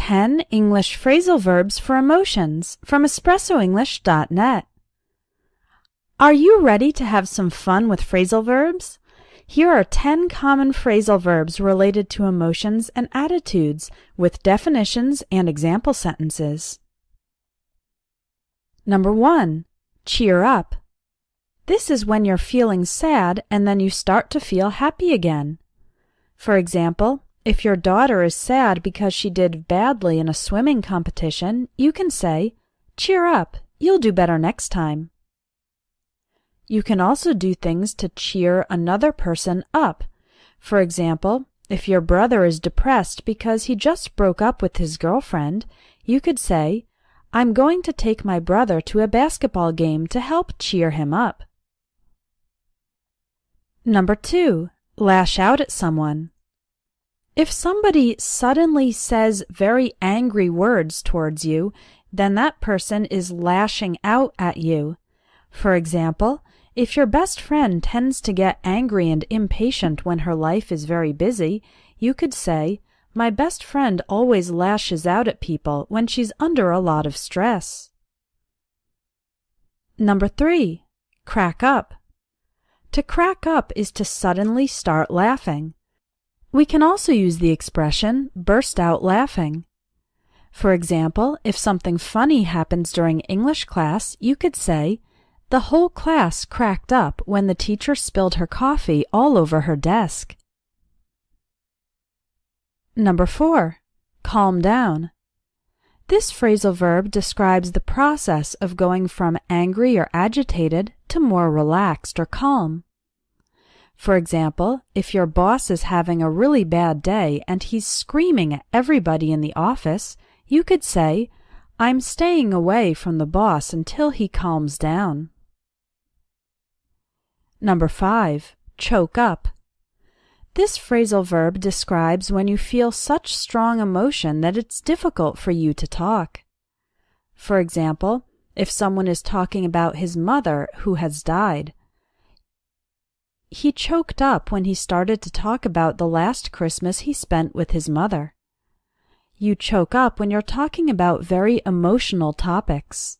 10 English phrasal verbs for emotions from espressoenglish.net. Are you ready to have some fun with phrasal verbs? Here are 10 common phrasal verbs related to emotions and attitudes with definitions and example sentences. Number 1. Cheer up. This is when you're feeling sad and then you start to feel happy again. For example, if your daughter is sad because she did badly in a swimming competition, you can say, "Cheer up, you'll do better next time." You can also do things to cheer another person up. For example, if your brother is depressed because he just broke up with his girlfriend, you could say, "I'm going to take my brother to a basketball game to help cheer him up." Number 2. Lash out at someone. If somebody suddenly says very angry words towards you, then that person is lashing out at you. For example, if your best friend tends to get angry and impatient when her life is very busy, you could say, "My best friend always lashes out at people when she's under a lot of stress." Number 3. Crack up. To crack up is to suddenly start laughing. We can also use the expression burst out laughing. For example, if something funny happens during English class, you could say, "The whole class cracked up when the teacher spilled her coffee all over her desk." Number 4. Calm down. This phrasal verb describes the process of going from angry or agitated to more relaxed or calm. For example, if your boss is having a really bad day and he's screaming at everybody in the office, you could say, "I'm staying away from the boss until he calms down." Number 5. Choke up. This phrasal verb describes when you feel such strong emotion that it's difficult for you to talk. For example, if someone is talking about his mother who has died, he choked up when he started to talk about the last Christmas he spent with his mother. You choke up when you're talking about very emotional topics.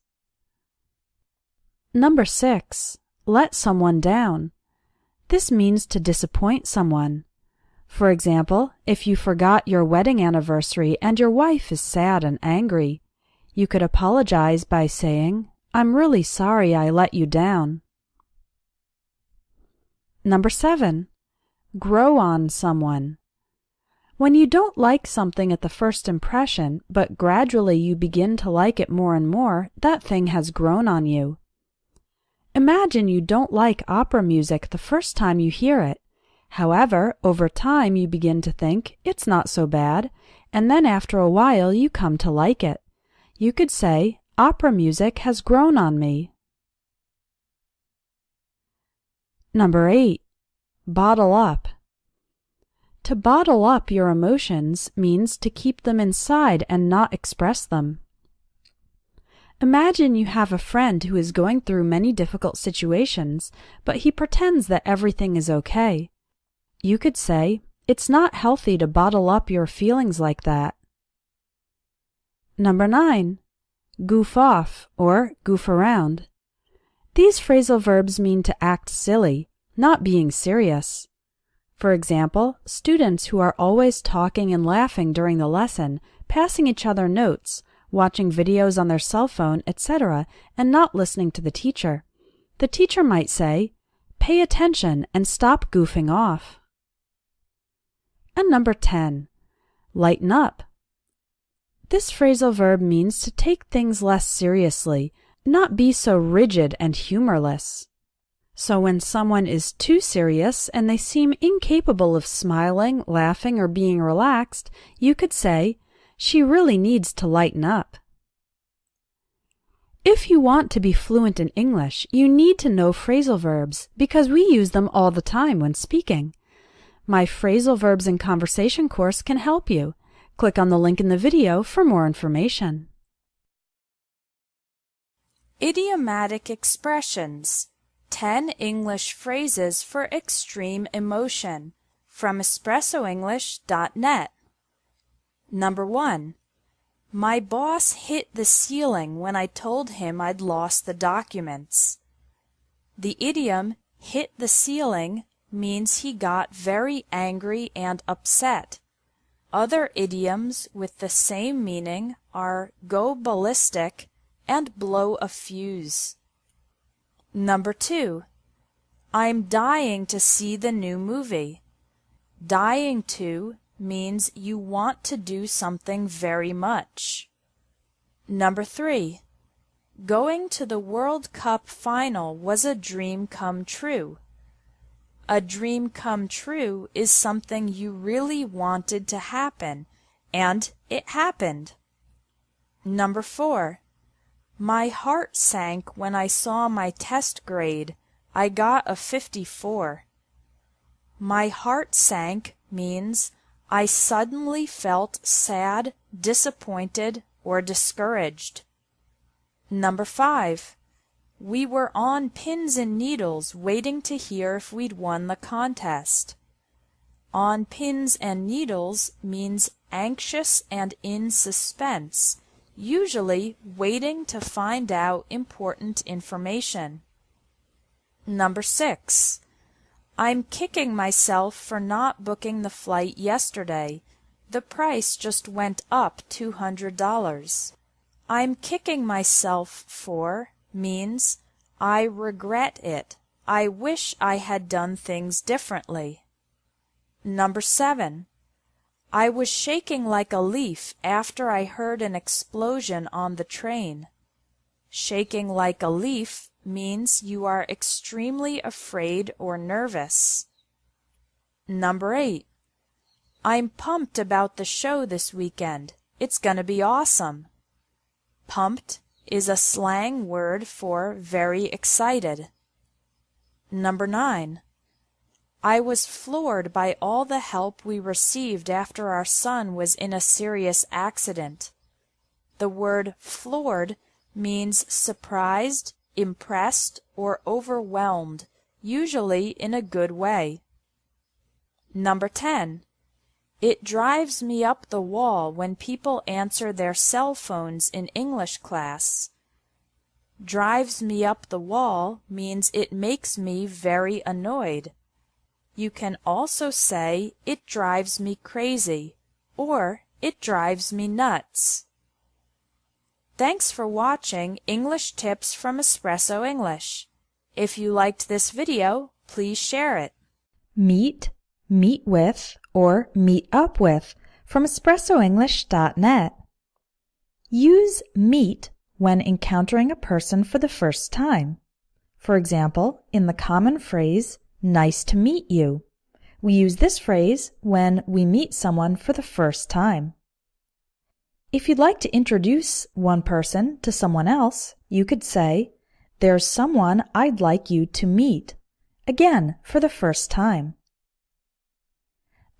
Number 6. Let someone down. This means to disappoint someone. For example, if you forgot your wedding anniversary and your wife is sad and angry, you could apologize by saying, "I'm really sorry I let you down." Number 7. Grow on someone. When you don't like something at the first impression, but gradually you begin to like it more and more, that thing has grown on you. Imagine you don't like opera music the first time you hear it. However, over time you begin to think it's not so bad, and then after a while you come to like it. You could say, "Opera music has grown on me." Number 8. Bottle up. To bottle up your emotions means to keep them inside and not express them. Imagine you have a friend who is going through many difficult situations, but he pretends that everything is okay. You could say, "It's not healthy to bottle up your feelings like that." Number 9. Goof off or goof around. These phrasal verbs mean to act silly, not being serious. For example, students who are always talking and laughing during the lesson, passing each other notes, watching videos on their cell phone, etc., and not listening to the teacher. The teacher might say, "Pay attention and stop goofing off." And number 10. Lighten up. This phrasal verb means to take things less seriously, not be so rigid and humorless. So when someone is too serious and they seem incapable of smiling, laughing, or being relaxed, you could say, "She really needs to lighten up." If you want to be fluent in English, you need to know phrasal verbs because we use them all the time when speaking. My Phrasal Verbs in Conversation course can help you. Click on the link in the video for more information. Idiomatic expressions. 10 English phrases for extreme emotion from espressoenglish.net. Number 1. My boss hit the ceiling when I told him I'd lost the documents. The idiom hit the ceiling means he got very angry and upset. Other idioms with the same meaning are go ballistic and blow a fuse. Number 2. I'm dying to see the new movie. Dying to means you want to do something very much. Number 3. Going to the World Cup final was a dream come true. A dream come true is something you really wanted to happen, and it happened. Number 4. My heart sank when I saw my test grade. I got a 54. My heart sank means I suddenly felt sad, disappointed, or discouraged. Number 5. We were on pins and needles waiting to hear if we'd won the contest. On pins and needles means anxious and in suspense, usually waiting to find out important information. Number 6. I'm kicking myself for not booking the flight yesterday. The price just went up $200. I'm kicking myself for means I regret it. I wish I had done things differently. Number 7. I was shaking like a leaf after I heard an explosion on the train. Shaking like a leaf means you are extremely afraid or nervous. Number 8. I'm pumped about the show this weekend. It's gonna be awesome. Pumped is a slang word for very excited. Number 9. I was floored by all the help we received after our son was in a serious accident. The word floored means surprised, impressed, or overwhelmed, usually in a good way. Number 10. It drives me up the wall when people answer their cell phones in English class. Drives me up the wall means it makes me very annoyed. You can also say it drives me crazy or it drives me nuts. Thanks for watching English Tips from Espresso English. If you liked this video, please share it. Meet, meet with, or meet up with from espressoenglish.net. Use meet when encountering a person for the first time. For example, in the common phrase, nice to meet you. We use this phrase when we meet someone for the first time. If you'd like to introduce one person to someone else, you could say, there's someone I'd like you to meet, again for the first time.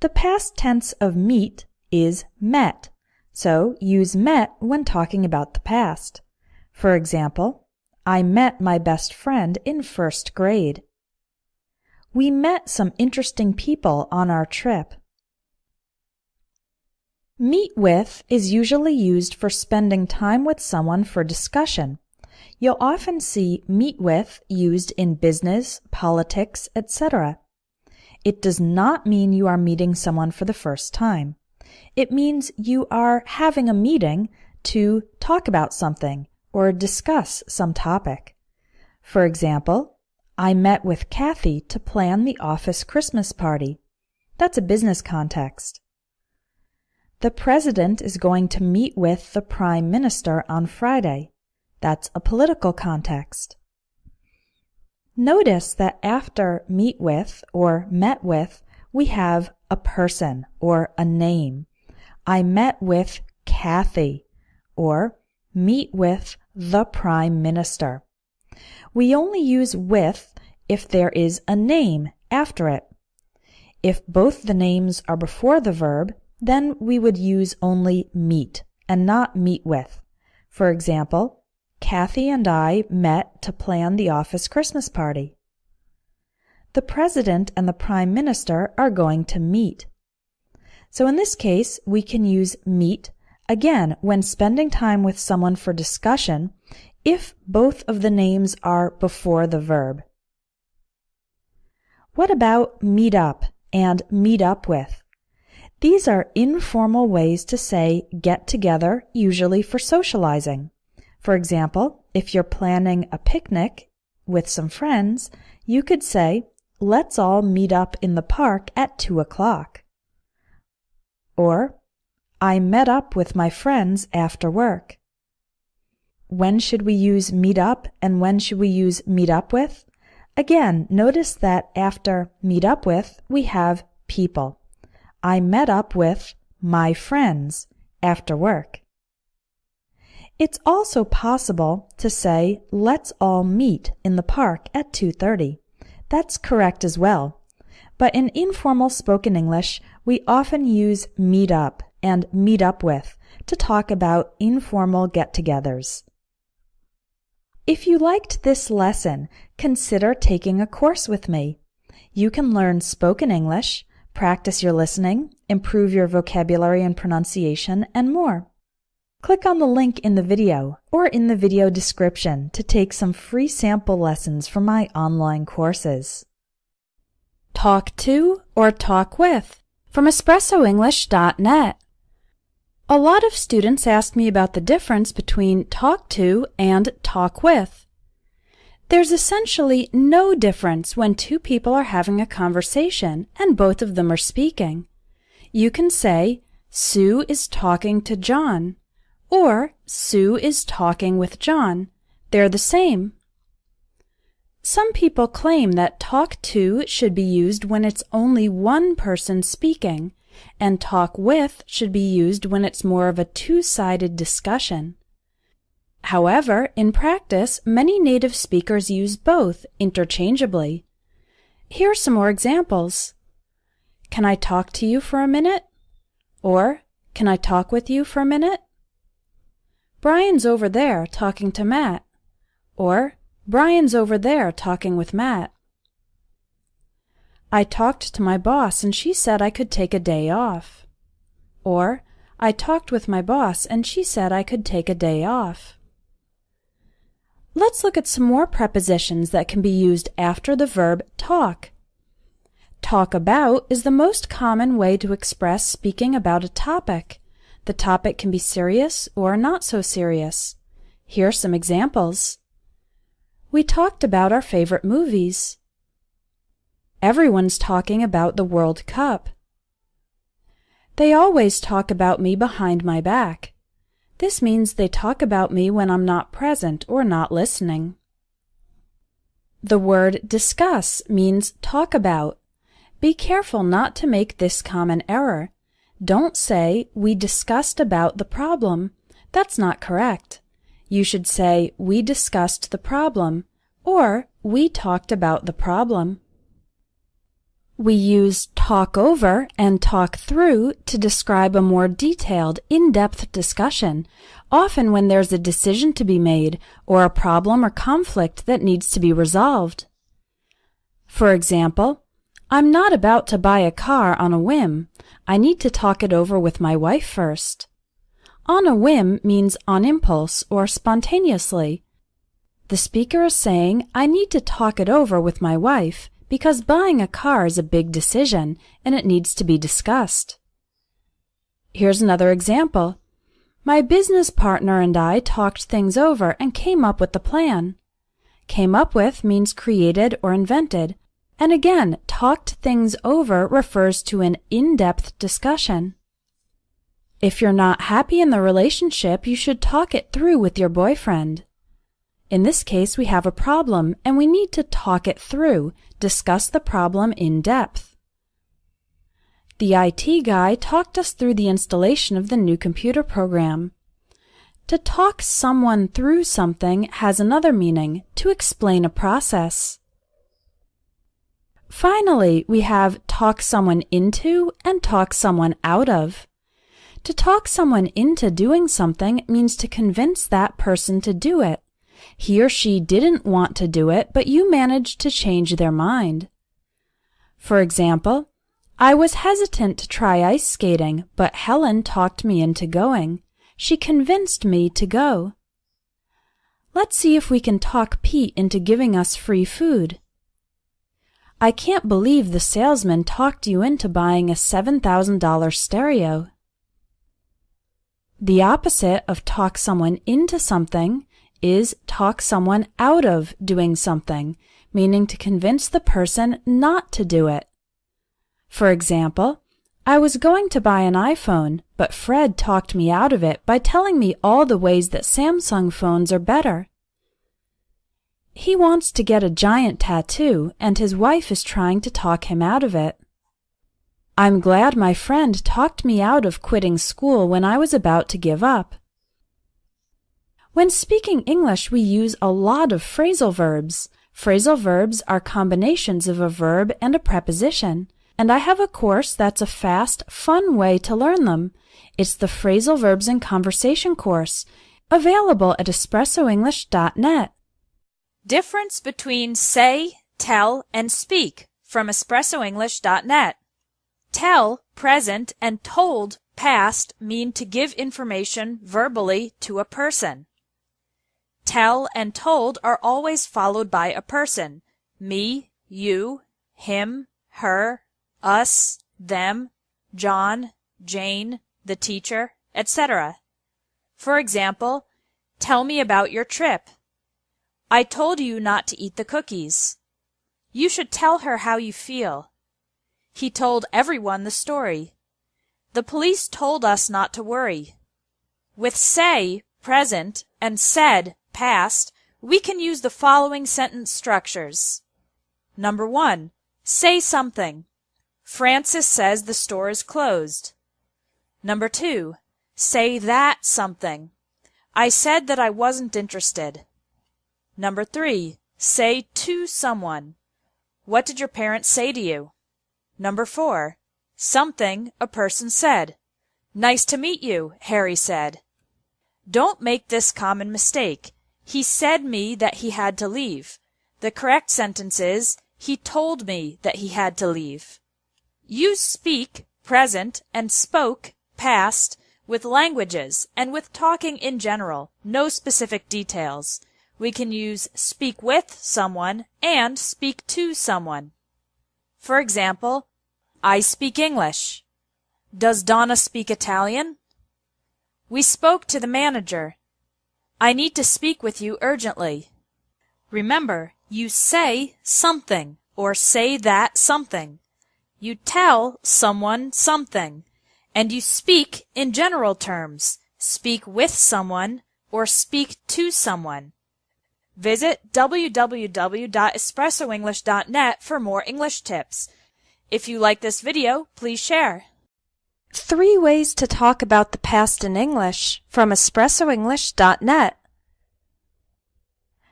The past tense of meet is met, so use met when talking about the past. For example, I met my best friend in first grade. We met some interesting people on our trip. Meet with is usually used for spending time with someone for discussion. You'll often see meet with used in business, politics, etc. It does not mean you are meeting someone for the first time. It means you are having a meeting to talk about something or discuss some topic. For example, I met with Kathy to plan the office Christmas party. That's a business context. The president is going to meet with the prime minister on Friday. That's a political context. Notice that after meet with or met with, we have a person or a name. I met with Kathy or meet with the prime minister. We only use with if there is a name after it. If both the names are before the verb, then we would use only meet and not meet with. For example, Kathy and I met to plan the office Christmas party. The president and the prime minister are going to meet. So in this case, we can use meet Again, when spending time with someone for discussion, if both of the names are before the verb. What about meet up and meet up with? These are informal ways to say get together, usually for socializing. For example, if you're planning a picnic with some friends, you could say, let's all meet up in the park at 2 o'clock. Or, I met up with my friends after work. When should we use meet up and when should we use meet up with? Again, notice that after meet up with, we have people. I met up with my friends after work. It's also possible to say, let's all meet in the park at 2:30. That's correct as well. But in informal spoken English, we often use meet up and meet up with to talk about informal get-togethers. If you liked this lesson, consider taking a course with me. You can learn spoken English, practice your listening, improve your vocabulary and pronunciation, and more. Click on the link in the video or in the video description to take some free sample lessons from my online courses. Talk to or talk with from espressoenglish.net. A lot of students ask me about the difference between talk to and talk with. There's essentially no difference when two people are having a conversation and both of them are speaking. You can say, Sue is talking to John, or Sue is talking with John. They're the same. Some people claim that talk to should be used when it's only one person speaking, and talk with should be used when it's more of a two-sided discussion. However, in practice, many native speakers use both interchangeably. Here are some more examples. Can I talk to you for a minute? Or, can I talk with you for a minute? Brian's over there talking to Matt. Or, Brian's over there talking with Matt. I talked to my boss and she said I could take a day off. Or, I talked with my boss and she said I could take a day off. Let's look at some more prepositions that can be used after the verb talk. Talk about is the most common way to express speaking about a topic. The topic can be serious or not so serious. Here are some examples. We talked about our favorite movies. Everyone's talking about the World Cup. They always talk about me behind my back. This means they talk about me when I'm not present or not listening. The word discuss means talk about. Be careful not to make this common error. Don't say, we discussed about the problem. That's not correct. You should say, we discussed the problem, or we talked about the problem. We use talk over and talk through to describe a more detailed, in-depth discussion, often when there's a decision to be made or a problem or conflict that needs to be resolved. For example, I'm not about to buy a car on a whim. I need to talk it over with my wife first. On a whim means on impulse or spontaneously. The speaker is saying, I need to talk it over with my wife, because buying a car is a big decision and it needs to be discussed. Here's another example. My business partner and I talked things over and came up with the plan. Came up with means created or invented, and again, talked things over refers to an in-depth discussion. If you're not happy in the relationship, you should talk it through with your boyfriend. In this case, we have a problem and we need to talk it through, discuss the problem in depth. The IT guy talked us through the installation of the new computer program. To talk someone through something has another meaning, to explain a process. Finally, we have talk someone into and talk someone out of. To talk someone into doing something means to convince that person to do it. He or she didn't want to do it, but you managed to change their mind. For example, I was hesitant to try ice skating, but Helen talked me into going. She convinced me to go. Let's see if we can talk Pete into giving us free food. I can't believe the salesman talked you into buying a $7,000 stereo. The opposite of talk someone into something is talk someone out of doing something, meaning to convince the person not to do it. For example, I was going to buy an iPhone, but Fred talked me out of it by telling me all the ways that Samsung phones are better. He wants to get a giant tattoo, and his wife is trying to talk him out of it. I'm glad my friend talked me out of quitting school when I was about to give up. When speaking English, we use a lot of phrasal verbs. Phrasal verbs are combinations of a verb and a preposition, and I have a course that's a fast, fun way to learn them. It's the Phrasal Verbs in Conversation course, available at espressoenglish.net. Difference between say, tell, and speak from espressoenglish.net. Tell, present, and told, past, mean to give information verbally to a person. Tell and told are always followed by a person: me, you, him, her, us, them, John, Jane, the teacher, etc. For example, tell me about your trip. I told you not to eat the cookies. You should tell her how you feel. He told everyone the story. The police told us not to worry. With say, present, and said, past, we can use the following sentence structures. Number 1. Say something. Francis says the store is closed. Number 2. Say that something. I said that I wasn't interested. Number 3. Say to someone. What did your parents say to you? Number 4. Something a person said. Nice to meet you, Harry said. Don't make this common mistake. He said me that he had to leave. The correct sentence is, he told me that he had to leave. Use speak, present, and spoke, past, with languages and with talking in general, no specific details. We can use speak with someone and speak to someone. For example, I speak English. Does Donna speak Italian? We spoke to the manager. I need to speak with you urgently. Remember, you say something or say that something. You tell someone something. And you speak in general terms. Speak with someone or speak to someone. Visit www.espressoenglish.net for more English tips. If you like this video, please share. 3 ways to talk about the past in English from espressoenglish.net.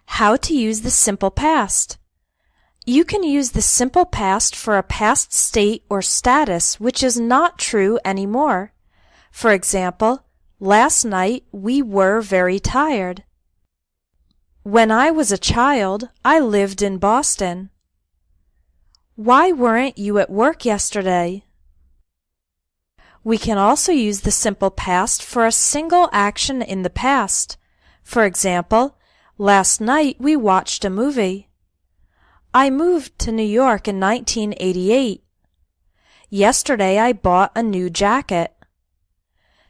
How to use the simple past. You can use the simple past for a past state or status which is not true anymore. For example, last night we were very tired. When I was a child, I lived in Boston. Why weren't you at work yesterday? We can also use the simple past for a single action in the past. For example, last night we watched a movie. I moved to New York in 1988. Yesterday I bought a new jacket.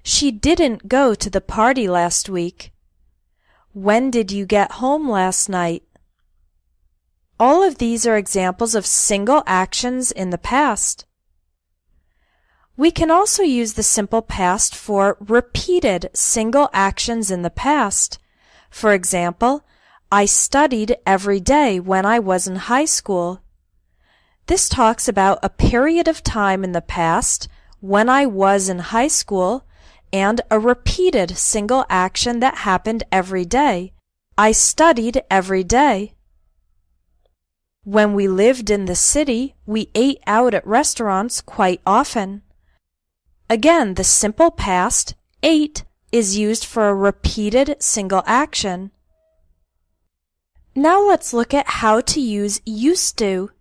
She didn't go to the party last week. When did you get home last night? All of these are examples of single actions in the past. We can also use the simple past for repeated single actions in the past. For example, I studied every day when I was in high school. This talks about a period of time in the past when I was in high school and a repeated single action that happened every day. I studied every day. When we lived in the city, we ate out at restaurants quite often. Again, the simple past, ate, is used for a repeated single action. Now let's look at how to use used to.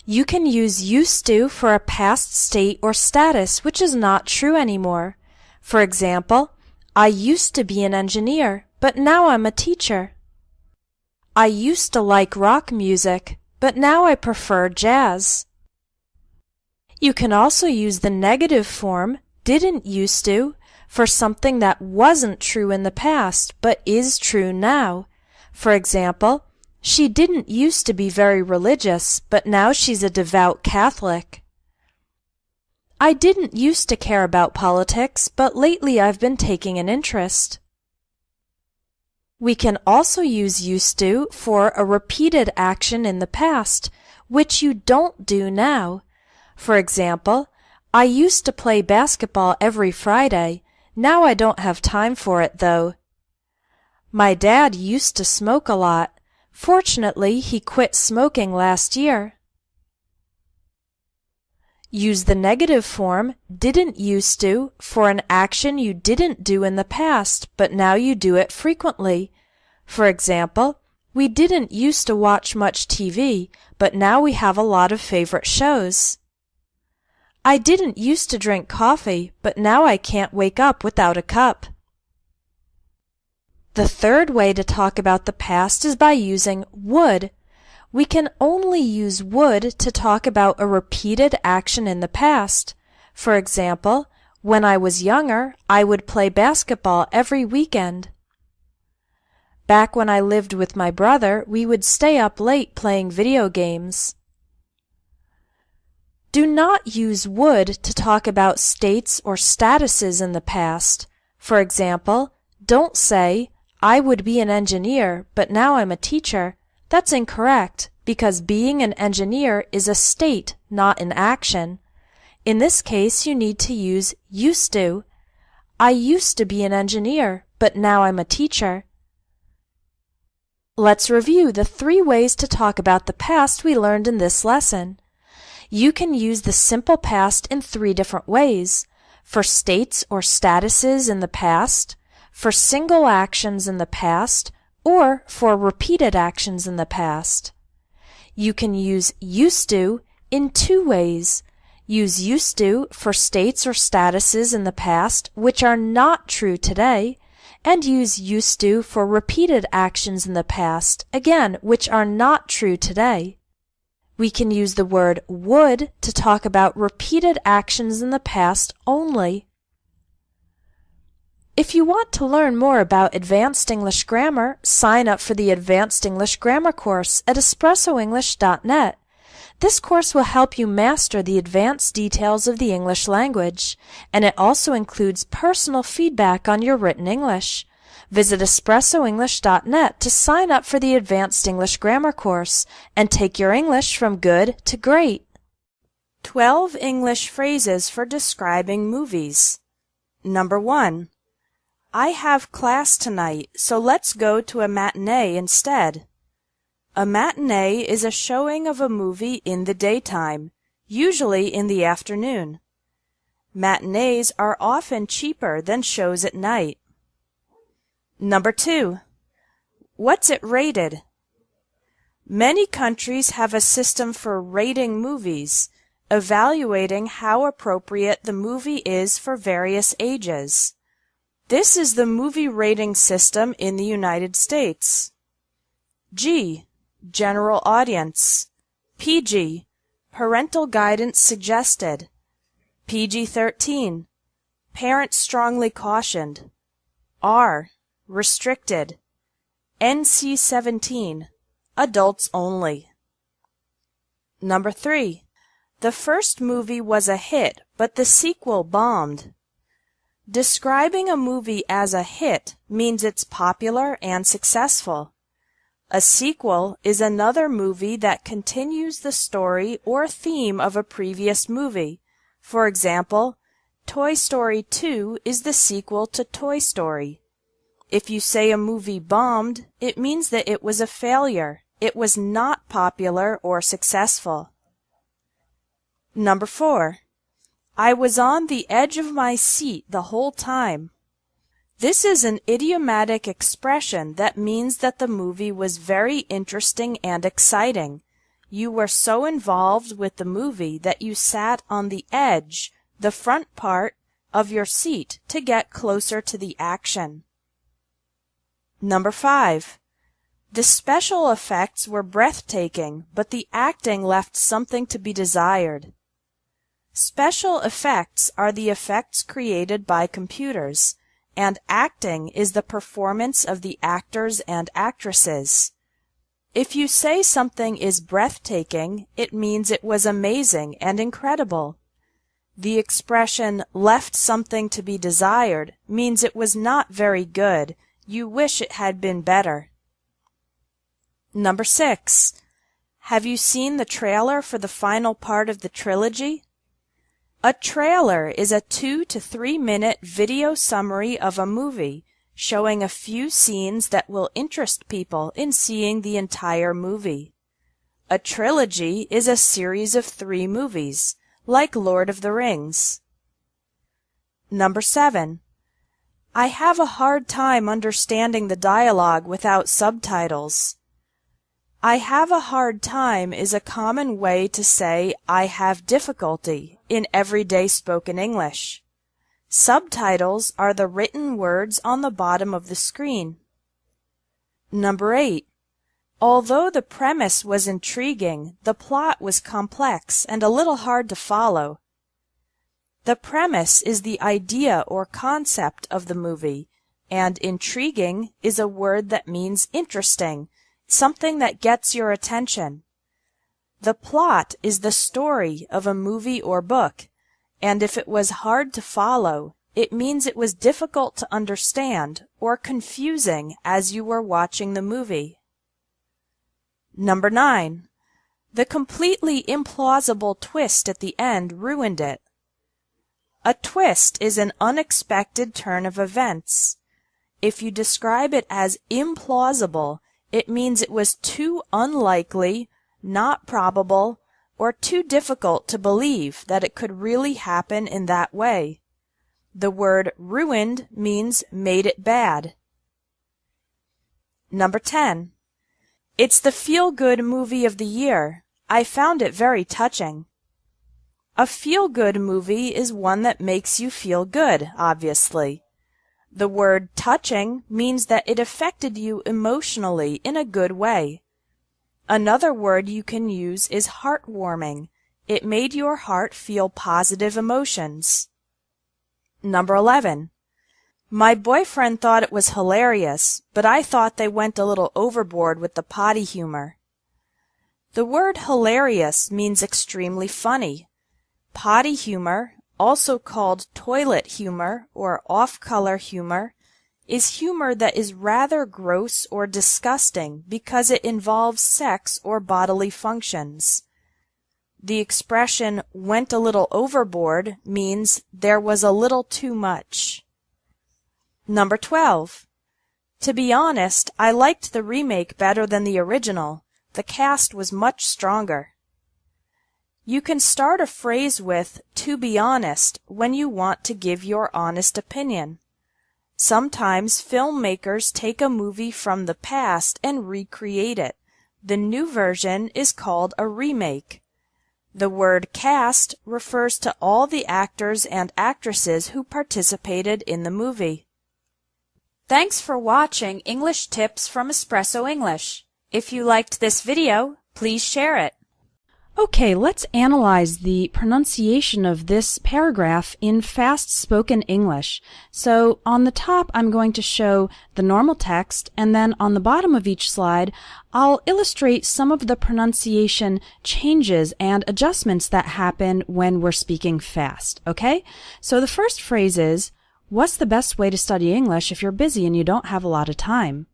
You can use used to for a past state or status which is not true anymore. For example, I used to be an engineer, but now I'm a teacher. I used to like rock music, but now I prefer jazz. You can also use the negative form, didn't used to, for something that wasn't true in the past, but is true now. For example, she didn't used to be very religious, but now she's a devout Catholic. I didn't used to care about politics, but lately I've been taking an interest. We can also use used to for a repeated action in the past, which you don't do now. For example, I used to play basketball every Friday. Now I don't have time for it, though. My dad used to smoke a lot. Fortunately, he quit smoking last year. Use the negative form, didn't used to, for an action you didn't do in the past, but now you do it frequently. For example, we didn't used to watch much TV, but now we have a lot of favorite shows. I didn't used to drink coffee, but now I can't wake up without a cup. The third way to talk about the past is by using would. We can only use would to talk about a repeated action in the past. For example, when I was younger, I would play basketball every weekend. Back when I lived with my brother, we would stay up late playing video games. Do not use would to talk about states or statuses in the past. For example, don't say, I would be an engineer, but now I'm a teacher. That's incorrect, because being an engineer is a state, not an action. In this case, you need to use used to. I used to be an engineer, but now I'm a teacher. Let's review the 3 ways to talk about the past we learned in this lesson. You can use the simple past in 3 different ways: for states or statuses in the past, for single actions in the past, or for repeated actions in the past. You can use used to in 2 ways. Use used to for states or statuses in the past which are not true today, and use used to for repeated actions in the past, again, which are not true today. We can use the word would to talk about repeated actions in the past only. If you want to learn more about Advanced English Grammar, sign up for the Advanced English Grammar course at espressoenglish.net. This course will help you master the advanced details of the English language, and it also includes personal feedback on your written English. Visit espressoenglish.net to sign up for the Advanced English Grammar course and take your English from good to great. 12 English phrases for describing movies. Number 1. I have class tonight, so let's go to a matinee instead. A matinee is a showing of a movie in the daytime, usually in the afternoon. Matinees are often cheaper than shows at night. Number 2. What's it rated? Many countries have a system for rating movies, evaluating how appropriate the movie is for various ages. This is the movie rating system in the United States. G. General audience. PG. Parental guidance suggested. PG-13. Parents strongly cautioned. R. Restricted. NC-17. Adults only. Number 3. The first movie was a hit, but the sequel bombed. Describing a movie as a hit means it's popular and successful. A sequel is another movie that continues the story or theme of a previous movie. For example, Toy Story 2 is the sequel to Toy Story. If you say a movie bombed, it means that it was a failure. It was not popular or successful. Number 4. I was on the edge of my seat the whole time. This is an idiomatic expression that means that the movie was very interesting and exciting. You were so involved with the movie that you sat on the edge, the front part, of your seat to get closer to the action. Number 5. The special effects were breathtaking, but the acting left something to be desired. Special effects are the effects created by computers, and acting is the performance of the actors and actresses. If you say something is breathtaking, it means it was amazing and incredible. The expression left something to be desired means it was not very good. You wish it had been better. Number 6. Have you seen the trailer for the final part of the trilogy? A trailer is a 2 to 3 minute video summary of a movie, showing a few scenes that will interest people in seeing the entire movie. A trilogy is a series of 3 movies, like Lord of the Rings. Number 7. I have a hard time understanding the dialogue without subtitles. I have a hard time is a common way to say I have difficulty in everyday spoken English. Subtitles are the written words on the bottom of the screen. Number 8. Although the premise was intriguing, the plot was complex and a little hard to follow. The premise is the idea or concept of the movie, and intriguing is a word that means interesting, something that gets your attention. The plot is the story of a movie or book, and if it was hard to follow, it means it was difficult to understand or confusing as you were watching the movie. Number 9. The completely implausible twist at the end ruined it. A twist is an unexpected turn of events. If you describe it as implausible, it means it was too unlikely, not probable, or too difficult to believe that it could really happen in that way. The word ruined means made it bad. Number 10. It's the feel-good movie of the year. I found it very touching. A feel-good movie is one that makes you feel good, obviously. The word touching means that it affected you emotionally in a good way. Another word you can use is heartwarming. It made your heart feel positive emotions. Number 11. My boyfriend thought it was hilarious, but I thought they went a little overboard with the potty humor. The word hilarious means extremely funny. Potty humor, also called toilet humor or off-color humor, is humor that is rather gross or disgusting because it involves sex or bodily functions. The expression went a little overboard means there was a little too much. Number 12. To be honest, I liked the remake better than the original. The cast was much stronger. You can start a phrase with "to be honest" when you want to give your honest opinion. Sometimes filmmakers take a movie from the past and recreate it. The new version is called a remake. The word cast refers to all the actors and actresses who participated in the movie. Thanks for watching English Tips from Espresso English. If you liked this video, please share it. Okay, let's analyze the pronunciation of this paragraph in fast-spoken English. So on the top, I'm going to show the normal text, and then on the bottom of each slide, I'll illustrate some of the pronunciation changes and adjustments that happen when we're speaking fast, okay? So the first phrase is, what's the best way to study English if you're busy and you don't have a lot of time?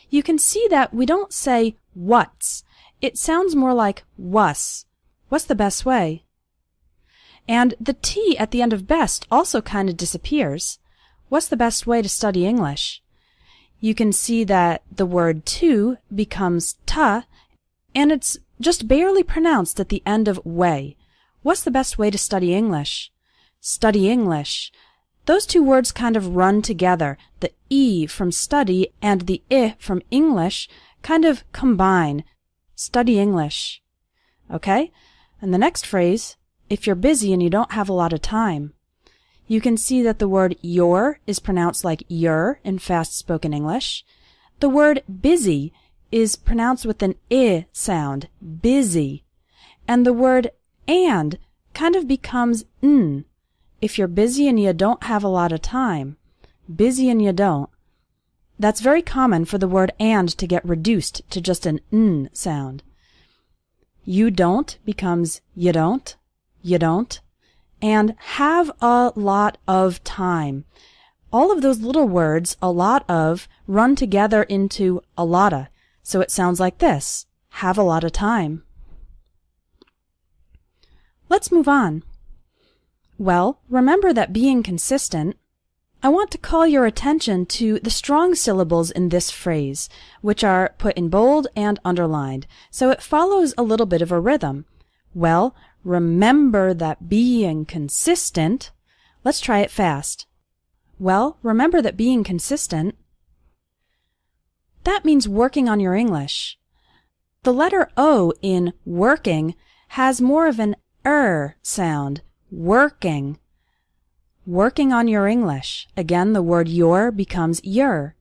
You can see that we don't say what's. It sounds more like was. What's the best way? And the T at the end of best also kind of disappears. What's the best way to study English? You can see that the word to becomes ta, and it's just barely pronounced at the end of way. What's the best way to study English? Study English. Those two words kind of run together. The E from study and the I from English kind of combine. Study English. Okay? And the next phrase, if you're busy and you don't have a lot of time. You can see that the word your is pronounced like your in fast-spoken English. The word busy is pronounced with an I sound, busy. And the word and kind of becomes n. If you're busy and you don't have a lot of time, busy and you don't. That's very common for the word and to get reduced to just an n sound. You don't becomes you don't, you don't. And have a lot of time. All of those little words, a lot of, run together into a lotta. So it sounds like this, have a lot of time. Let's move on. Well, remember that being consistent, I want to call your attention to the strong syllables in this phrase, which are put in bold and underlined, so it follows a little bit of a rhythm. Well, remember that being consistent, let's try it fast. Well, remember that being consistent, that means working on your English. The letter O in working has more of an sound, working. Working on your English. Again, the word your becomes your.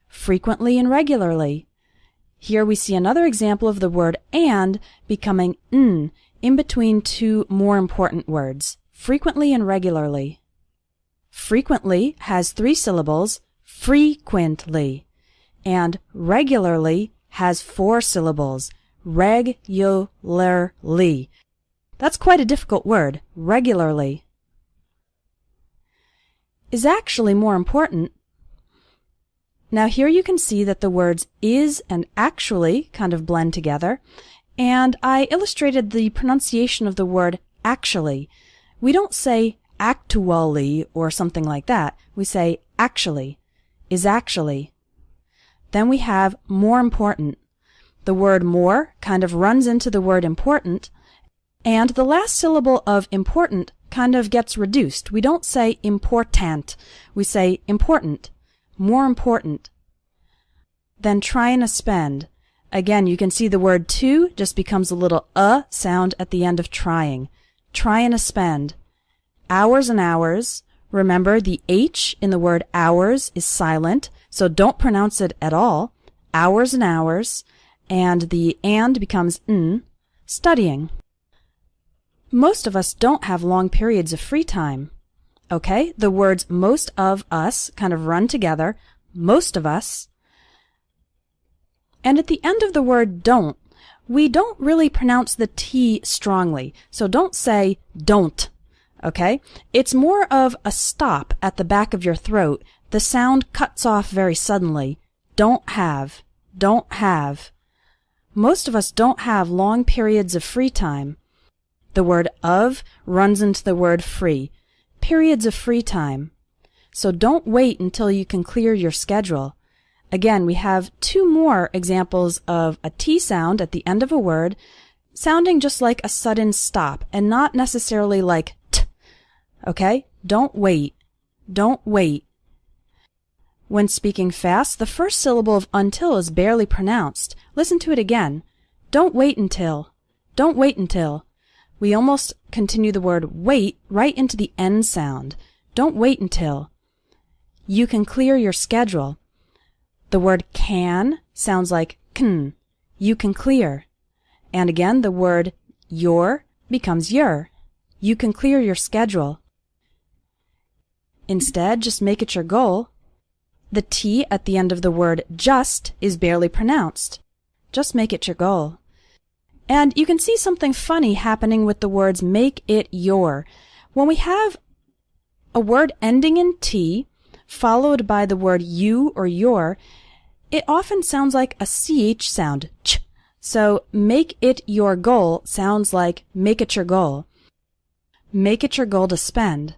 Frequently and regularly. Here we see another example of the word and becoming n in between two more important words. Frequently and regularly. Frequently has 3 syllables, frequently. And regularly has 4 syllables, regularly. That's quite a difficult word, regularly. Is actually more important. Now here you can see that the words is and actually kind of blend together, and I illustrated the pronunciation of the word actually. We don't say actually or something like that. We say actually, is actually. Then we have more important. The word more kind of runs into the word important, and the last syllable of important kind of gets reduced. We don't say important. We say important, more important. Then try and spend. Again, you can see the word to just becomes a little sound at the end of trying. Try and spend. Hours and hours. Remember, the H in the word hours is silent, so don't pronounce it at all. Hours and hours. And the and becomes n. Studying. Most of us don't have long periods of free time. Okay? The words most of us kind of run together. Most of us. And at the end of the word don't, we don't really pronounce the T strongly. So don't say don't. Okay? It's more of a stop at the back of your throat. The sound cuts off very suddenly. Don't have. Don't have. Most of us don't have long periods of free time. The word of runs into the word free. Periods of free time. So don't wait until you can clear your schedule. Again, we have 2 more examples of a T sound at the end of a word, sounding just like a sudden stop and not necessarily like t. Okay? Don't wait. Don't wait. When speaking fast, the first syllable of until is barely pronounced. Listen to it again. Don't wait until. Don't wait until. We almost continue the word wait right into the N sound. Don't wait until. You can clear your schedule. The word can sounds like kn. You can clear. And again, the word your becomes your. You can clear your schedule. Instead, just make it your goal. The T at the end of the word just is barely pronounced. Just make it your goal. And you can see something funny happening with the words make it your. When we have a word ending in T, followed by the word you or your, it often sounds like a CH sound, ch. So make it your goal sounds like make it your goal. Make it your goal to spend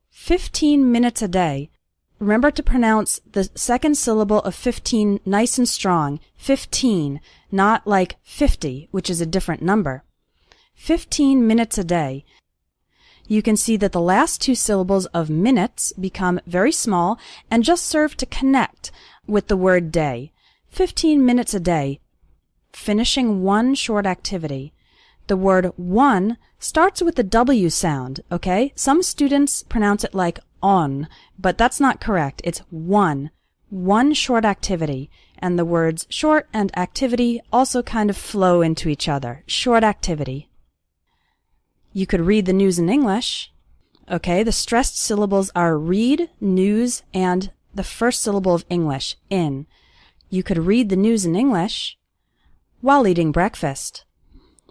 15 minutes a day. Remember to pronounce the second syllable of 15 nice and strong. 15, not like 50, which is a different number. 15 minutes a day. You can see that the last 2 syllables of minutes become very small and just serve to connect with the word day. 15 minutes a day. Finishing one short activity. The word one starts with the W sound, okay? Some students pronounce it like on, but that's not correct. It's one. One short activity. And the words short and activity also kind of flow into each other. Short activity. You could read the news in English. Okay, the stressed syllables are read, news, and the first syllable of English, in. You could read the news in English while eating breakfast.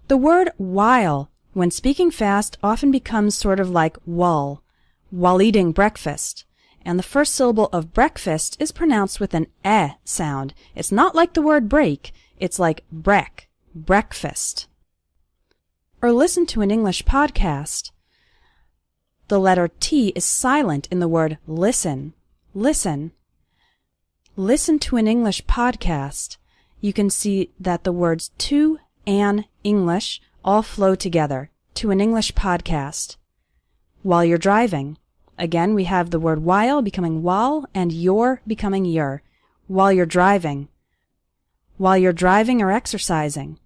The word while, when speaking fast, often becomes sort of like while eating breakfast. And the first syllable of breakfast is pronounced with an eh sound. It's not like the word break, it's like breakfast. Or listen to an English podcast. The letter T is silent in the word listen. Listen. Listen to an English podcast. You can see that the words to and English all flow together. To an English podcast. While you're driving. Again, we have the word while becoming while and you're becoming your. While you're driving. While you're driving or exercising.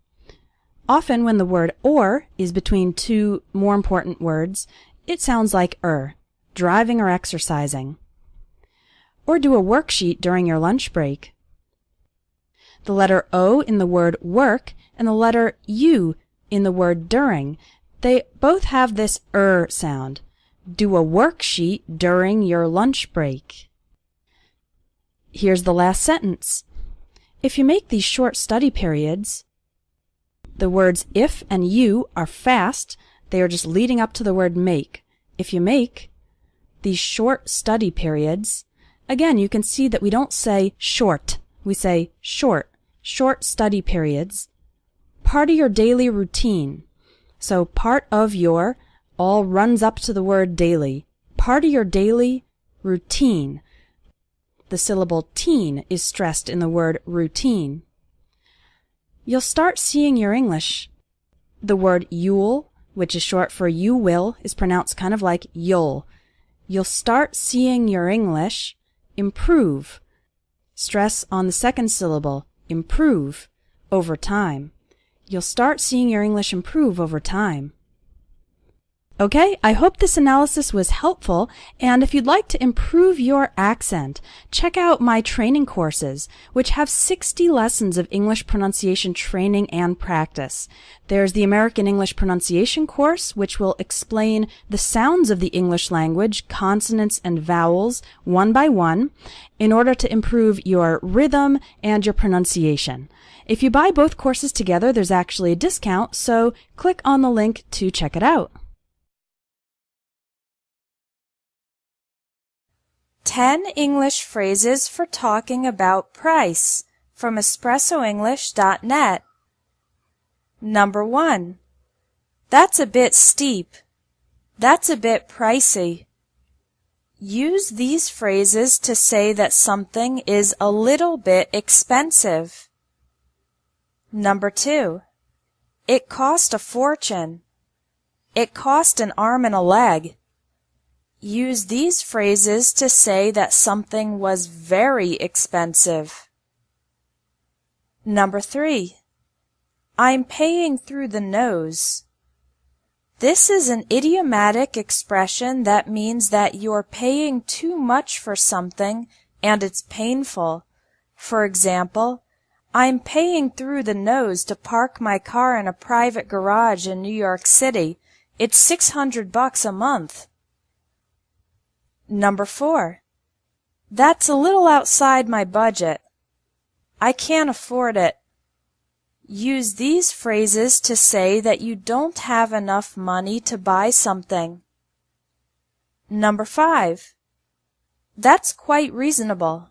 Often when the word or is between two more important words, it sounds like driving or exercising. Or do a worksheet during your lunch break. The letter O in the word work and the letter U in the word during, they both have this sound. Do a worksheet during your lunch break. Here's the last sentence. If you make these short study periods, the words if and you are fast. They are just leading up to the word make. If you make these short study periods, again, you can see that we don't say short. We say short. Short study periods. Part of your daily routine. So part of your all runs up to the word daily. Part of your daily routine. The syllable teen is stressed in the word routine. You'll start seeing your English. The word you'll, which is short for you will, is pronounced kind of like you'll. You'll start seeing your English improve. Stress on the second syllable, improve, over time. You'll start seeing your English improve over time. Okay, I hope this analysis was helpful, and if you'd like to improve your accent, check out my training courses, which have 60 lessons of English pronunciation training and practice. There's the American English Pronunciation course, which will explain the sounds of the English language, consonants and vowels, one by one, in order to improve your rhythm and your pronunciation. If you buy both courses together, there's actually a discount, so click on the link to check it out. 10 English phrases for talking about price from espressoenglish.net. Number 1. That's a bit steep. That's a bit pricey. Use these phrases to say that something is a little bit expensive. Number 2. It cost a fortune. It cost an arm and a leg. Use these phrases to say that something was very expensive. Number 3. I'm paying through the nose. This is an idiomatic expression that means that you're paying too much for something and it's painful. For example, I'm paying through the nose to park my car in a private garage in New York City. It's $600 a month. Number 4. That's a little outside my budget. I can't afford it. Use these phrases to say that you don't have enough money to buy something. Number 5. That's quite reasonable.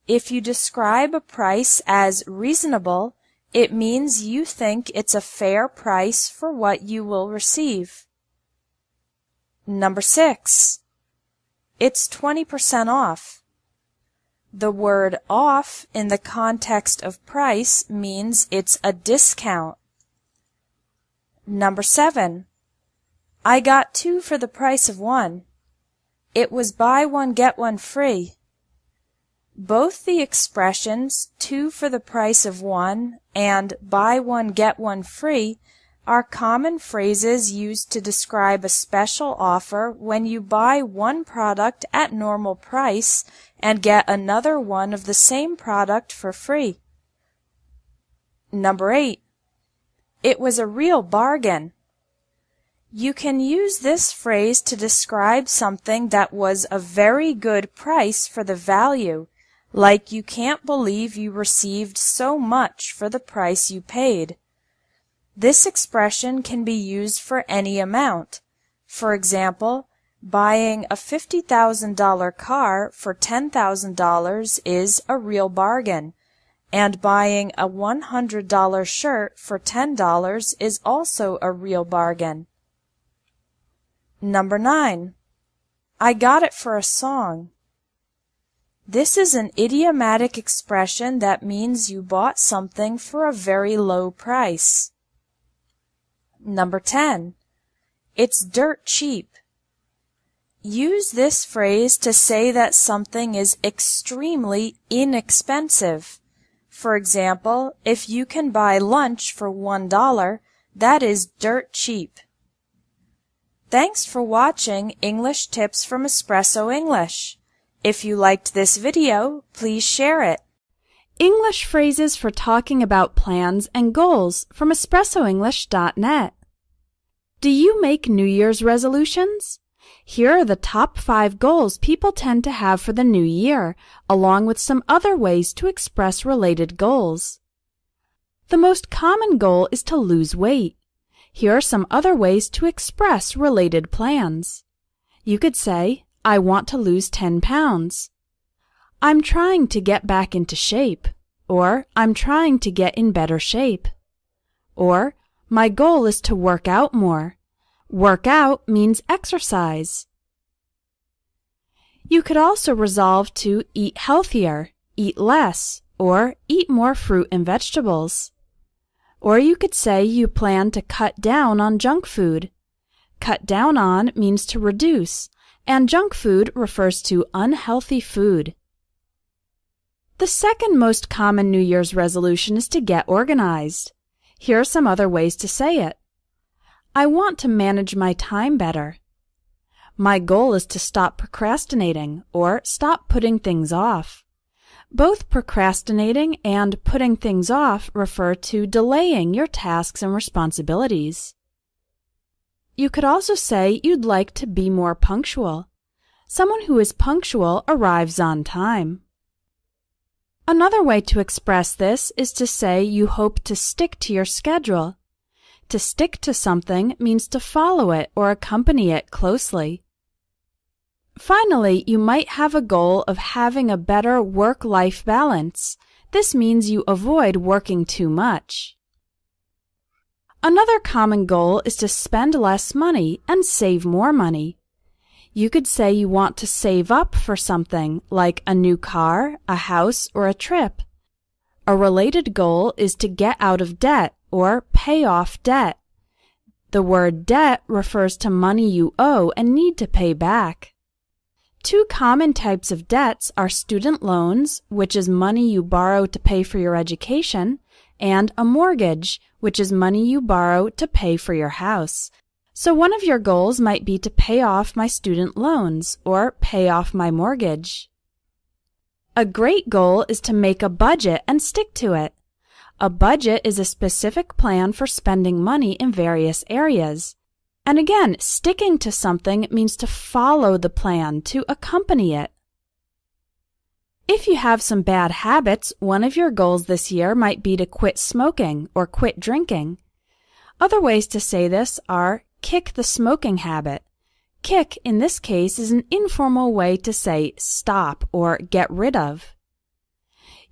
If you describe a price as reasonable, it means you think it's a fair price for what you will receive. Number 6. It's 20% off. The word off in the context of price means it's a discount. Number 7. I got 2 for the price of 1. It was buy one get one free. Both the expressions 2 for the price of 1 and buy one get one free are common phrases used to describe a special offer when you buy one product at normal price and get another one of the same product for free. Number 8. It was a real bargain. You can use this phrase to describe something that was a very good price for the value, like you can't believe you received so much for the price you paid. This expression can be used for any amount. For example, buying a $50,000 car for $10,000 is a real bargain, and buying a $100 shirt for $10 is also a real bargain. Number 9. I got it for a song. This is an idiomatic expression that means you bought something for a very low price. Number 10. It's dirt cheap. Use this phrase to say that something is extremely inexpensive. For example, if you can buy lunch for $1, that is dirt cheap. Thanks for watching English Tips from Espresso English. If you liked this video, please share it. English phrases for talking about plans and goals from espressoenglish.net. Do you make New Year's resolutions? Here are the top 5 goals people tend to have for the new year, along with some other ways to express related goals. The most common goal is to lose weight. Here are some other ways to express related plans. You could say, I want to lose 10 pounds. I'm trying to get back into shape. Or, I'm trying to get in better shape. Or, my goal is to work out more. Work out means exercise. You could also resolve to eat healthier, eat less, or eat more fruit and vegetables. Or you could say you plan to cut down on junk food. Cut down on means to reduce, and junk food refers to unhealthy food. The second most common New Year's resolution is to get organized. Here are some other ways to say it. I want to manage my time better. My goal is to stop procrastinating or stop putting things off. Both procrastinating and putting things off refer to delaying your tasks and responsibilities. You could also say you'd like to be more punctual. Someone who is punctual arrives on time. Another way to express this is to say you hope to stick to your schedule. To stick to something means to follow it or accompany it closely. Finally, you might have a goal of having a better work-life balance. This means you avoid working too much. Another common goal is to spend less money and save more money. You could say you want to save up for something like a new car, a house, or a trip. A related goal is to get out of debt or pay off debt. The word debt refers to money you owe and need to pay back. Two common types of debts are student loans, which is money you borrow to pay for your education, and a mortgage, which is money you borrow to pay for your house. So one of your goals might be to pay off my student loans or pay off my mortgage. A great goal is to make a budget and stick to it. A budget is a specific plan for spending money in various areas. And again, sticking to something means to follow the plan, to accompany it. If you have some bad habits, one of your goals this year might be to quit smoking or quit drinking. Other ways to say this are kick the smoking habit. Kick, in this case, is an informal way to say stop or get rid of.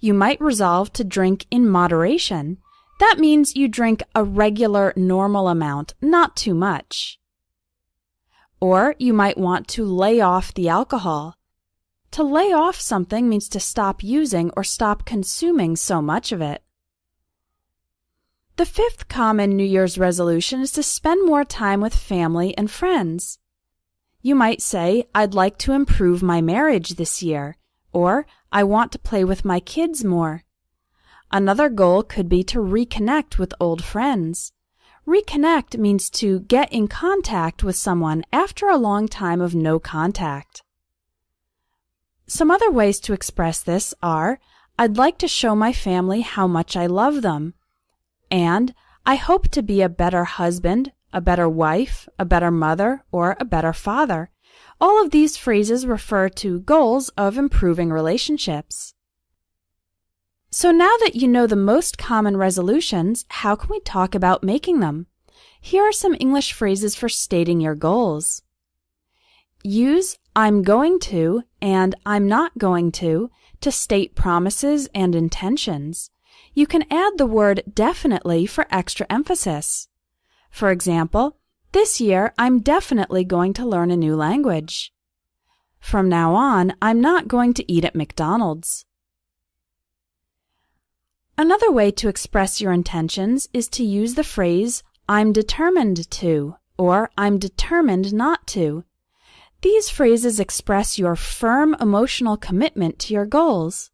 You might resolve to drink in moderation. That means you drink a regular, normal amount, not too much. Or you might want to lay off the alcohol. To lay off something means to stop using or stop consuming so much of it. The fifth common New Year's resolution is to spend more time with family and friends. You might say, I'd like to improve my marriage this year, or I want to play with my kids more. Another goal could be to reconnect with old friends. Reconnect means to get in contact with someone after a long time of no contact. Some other ways to express this are, I'd like to show my family how much I love them, and I hope to be a better husband, a better wife, a better mother, or a better father. All of these phrases refer to goals of improving relationships. So now that you know the most common resolutions, how can we talk about making them? Here are some English phrases for stating your goals. Use I'm going to and I'm not going to state promises and intentions. You can add the word definitely for extra emphasis. For example, this year I'm definitely going to learn a new language. From now on, I'm not going to eat at McDonald's. Another way to express your intentions is to use the phrase I'm determined to or I'm determined not to. These phrases express your firm emotional commitment to your goals.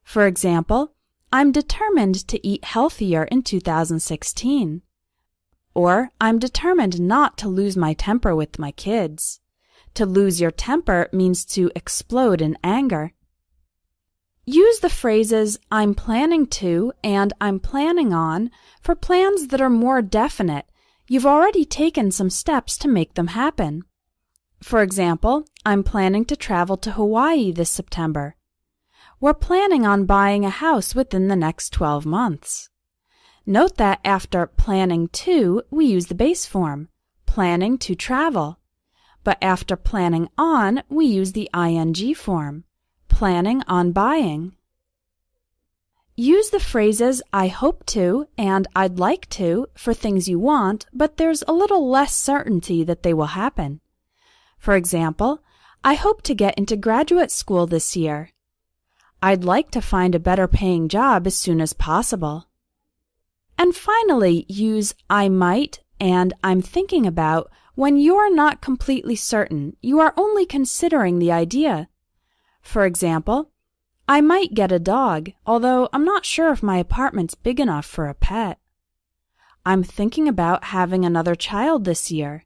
For example, I'm determined to eat healthier in 2016. Or, I'm determined not to lose my temper with my kids. To lose your temper means to explode in anger. Use the phrases I'm planning to and I'm planning on for plans that are more definite. You've already taken some steps to make them happen. For example, I'm planning to travel to Hawaii this September. We're planning on buying a house within the next 12 months. Note that after planning to, we use the base form, planning to travel. But after planning on, we use the ing form, planning on buying. Use the phrases I hope to and I'd like to for things you want, but there's a little less certainty that they will happen. For example, I hope to get into graduate school this year. I'd like to find a better paying job as soon as possible. And finally, use I might and I'm thinking about when you're not completely certain, you are only considering the idea. For example, I might get a dog, although I'm not sure if my apartment's big enough for a pet. I'm thinking about having another child this year.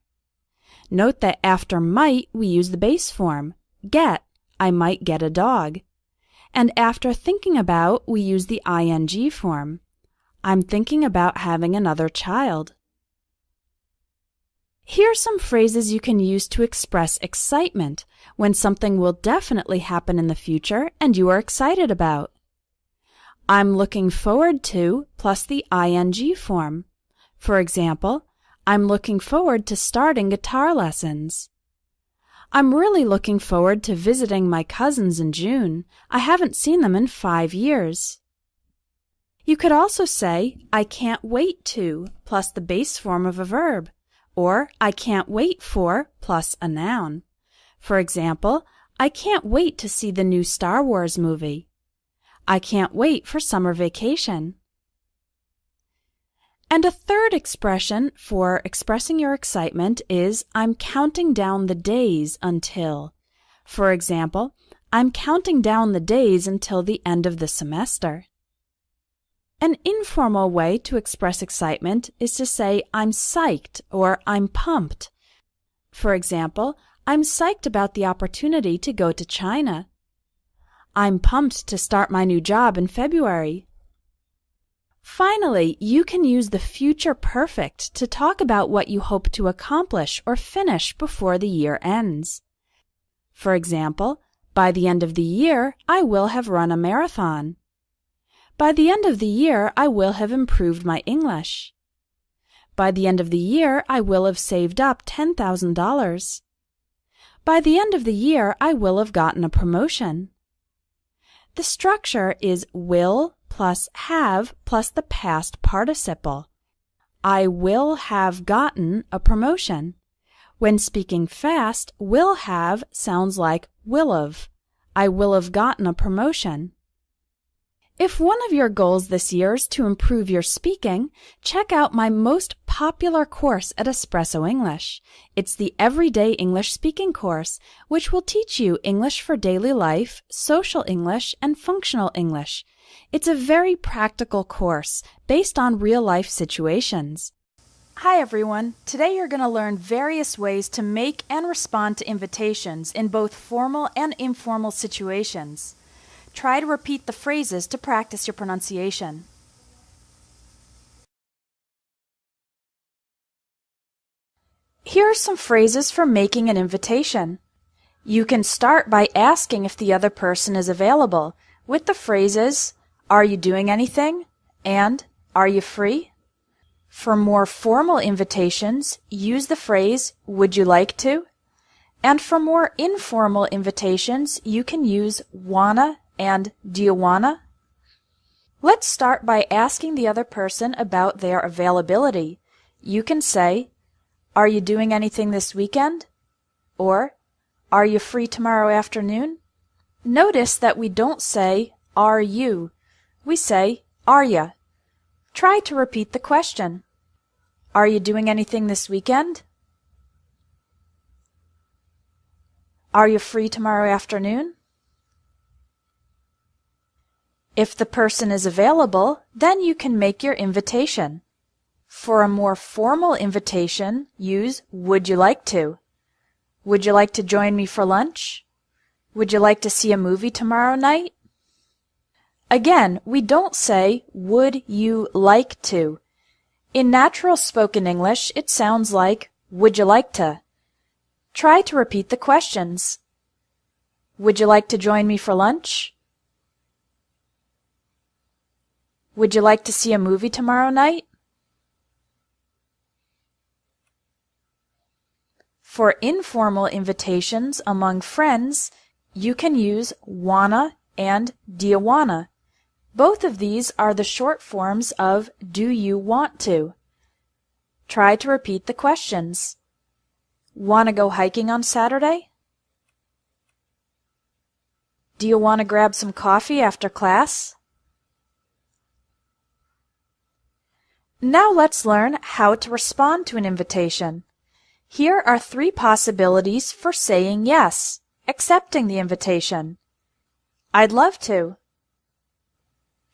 Note that after might, we use the base form, get, I might get a dog. And after thinking about, we use the ing form, I'm thinking about having another child. Here are some phrases you can use to express excitement when something will definitely happen in the future and you are excited about. I'm looking forward to plus the ing form. For example, I'm looking forward to starting guitar lessons. I'm really looking forward to visiting my cousins in June. I haven't seen them in 5 years. You could also say, I can't wait to plus the base form of a verb, or I can't wait for plus a noun. For example, I can't wait to see the new Star Wars movie. I can't wait for summer vacation. And a third expression for expressing your excitement is I'm counting down the days until. For example, I'm counting down the days until the end of the semester. An informal way to express excitement is to say I'm psyched or I'm pumped. For example, I'm psyched about the opportunity to go to China. I'm pumped to start my new job in February. Finally, you can use the future perfect to talk about what you hope to accomplish or finish before the year ends. For example, by the end of the year, I will have run a marathon. By the end of the year, I will have improved my English. By the end of the year, I will have saved up $10,000. By the end of the year, I will have gotten a promotion. The structure is will plus have plus the past participle. I will have gotten a promotion. When speaking fast, will have sounds like will have. I will have gotten a promotion. If one of your goals this year is to improve your speaking, check out my most popular course at Espresso English. It's the Everyday English Speaking course, which will teach you English for daily life, social English, and functional English. It's a very practical course based on real-life situations. Hi everyone! Today you're going to learn various ways to make and respond to invitations in both formal and informal situations. Try to repeat the phrases to practice your pronunciation. Here are some phrases for making an invitation. You can start by asking if the other person is available with the phrases, "Are you doing anything?" and "Are you free?" For more formal invitations, use the phrase, "Would you like to?" And for more informal invitations, you can use wanna and do you wanna? Let's start by asking the other person about their availability. You can say, "Are you doing anything this weekend?" Or, "Are you free tomorrow afternoon?" Notice that we don't say, "Are you?" We say, "Are ya?" Try to repeat the question. Are you doing anything this weekend? Are you free tomorrow afternoon? If the person is available, then you can make your invitation. For a more formal invitation, use "Would you like to?" Would you like to join me for lunch? Would you like to see a movie tomorrow night? Again, we don't say, "Would you like to?" In natural spoken English, it sounds like, "Would you like to?" Try to repeat the questions. Would you like to join me for lunch? Would you like to see a movie tomorrow night? For informal invitations among friends, you can use wanna and do you wanna. Both of these are the short forms of "do you want to?" Try to repeat the questions. Want to go hiking on Saturday? Do you want to grab some coffee after class? Now let's learn how to respond to an invitation. Here are 3 possibilities for saying yes, accepting the invitation. I'd love to.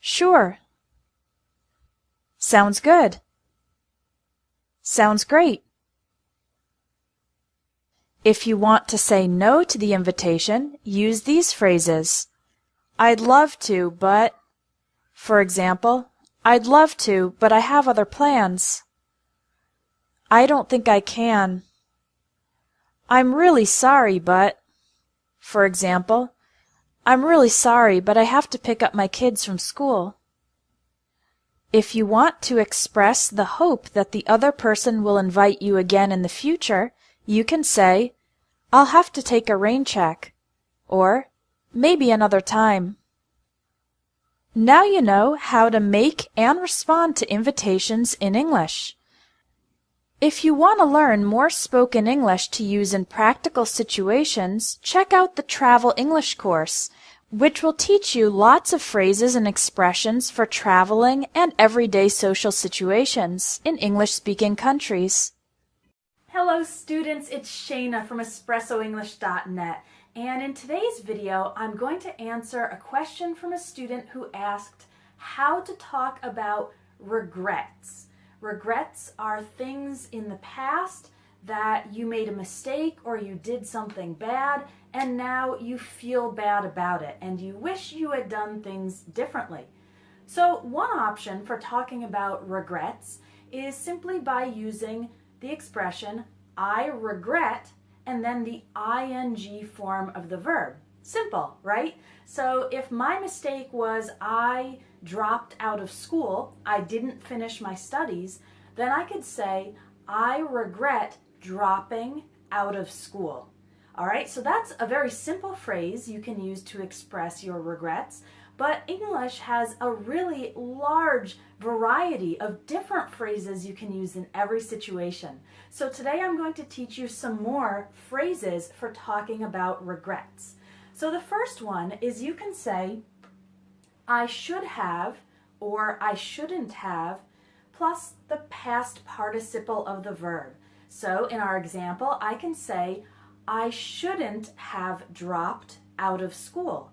Sure. Sounds good. Sounds great. If you want to say no to the invitation, use these phrases. I'd love to, but... For example, I'd love to, but I have other plans. I don't think I can. I'm really sorry, but... For example, I'm really sorry, but I have to pick up my kids from school. If you want to express the hope that the other person will invite you again in the future, you can say, I'll have to take a rain check, or maybe another time. Now you know how to make and respond to invitations in English. If you want to learn more spoken English to use in practical situations, check out the Travel English course, which will teach you lots of phrases and expressions for traveling and everyday social situations in English-speaking countries. Hello students, it's Shayna from EspressoEnglish.net, and in today's video I'm going to answer a question from a student who asked how to talk about regrets. Regrets are things in the past that you made a mistake or you did something bad and now you feel bad about it and you wish you had done things differently. So one option for talking about regrets is simply by using the expression I regret and then the ing form of the verb. Simple, right? So if my mistake was I dropped out of school, I didn't finish my studies, then I could say I regret dropping out of school. All right, so that's a very simple phrase you can use to express your regrets, but English has a really large variety of different phrases you can use in every situation. So today I'm going to teach you some more phrases for talking about regrets. So the first one is you can say, I should have or I shouldn't have, plus the past participle of the verb. So in our example, I can say, I shouldn't have dropped out of school.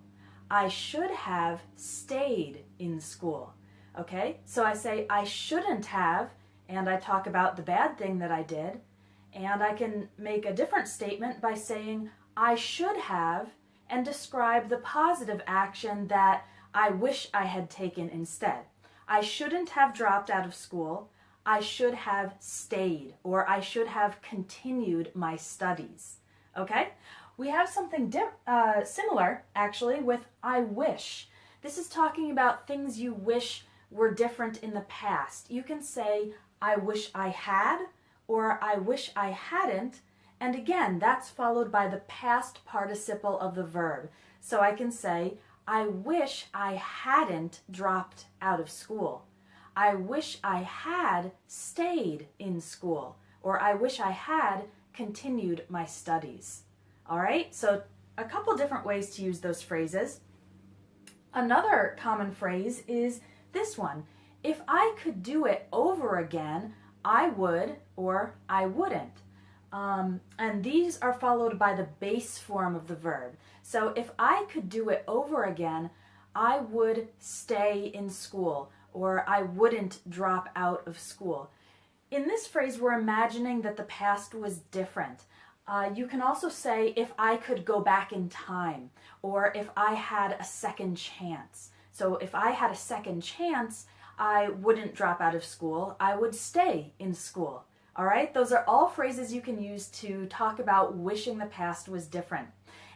I should have stayed in school. Okay, so I say I shouldn't have, and I talk about the bad thing that I did, and I can make a different statement by saying I should have and describe the positive action that I wish I had taken instead. I shouldn't have dropped out of school. I should have stayed, or I should have continued my studies. Okay? We have something similar, actually, with I wish. This is talking about things you wish were different in the past. You can say, I wish I had, or I wish I hadn't, and again, that's followed by the past participle of the verb. So I can say, I wish I hadn't dropped out of school. I wish I had stayed in school, or I wish I had continued my studies. All right, so a couple different ways to use those phrases. Another common phrase is this one. If I could do it over again, I would or I wouldn't. And these are followed by the base form of the verb. So if I could do it over again, I would stay in school, or I wouldn't drop out of school. In this phrase, we're imagining that the past was different. You can also say, if I could go back in time, or if I had a second chance. So if I had a second chance, I wouldn't drop out of school, I would stay in school. All right, those are all phrases you can use to talk about wishing the past was different.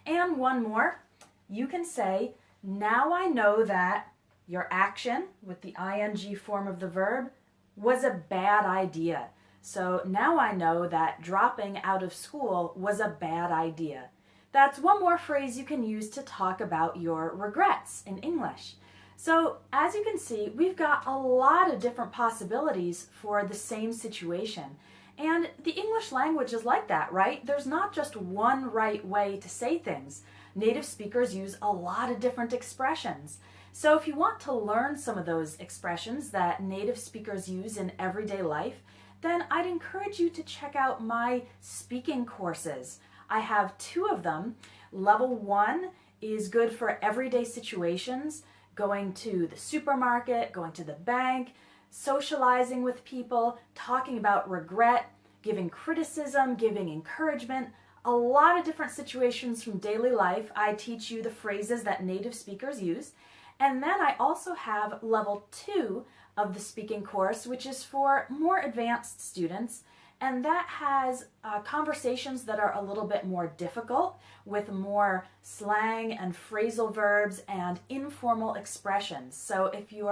And one more, you can say, now I know that your action, with the ing form of the verb, was a bad idea. So now I know that dropping out of school was a bad idea. That's one more phrase you can use to talk about your regrets in English. So as you can see, we've got a lot of different possibilities for the same situation. And the English language is like that, right? There's not just one right way to say things. Native speakers use a lot of different expressions. So if you want to learn some of those expressions that native speakers use in everyday life, then I'd encourage you to check out my speaking courses. I have 2 of them. Level 1 is good for everyday situations, going to the supermarket, going to the bank, socializing with people, talking about regret, giving criticism, giving encouragement, a lot of different situations from daily life. I teach you the phrases that native speakers use. And then I also have level 2 of the speaking course, which is for more advanced students. And that has conversations that are a little bit more difficult, with more slang and phrasal verbs and informal expressions. So if you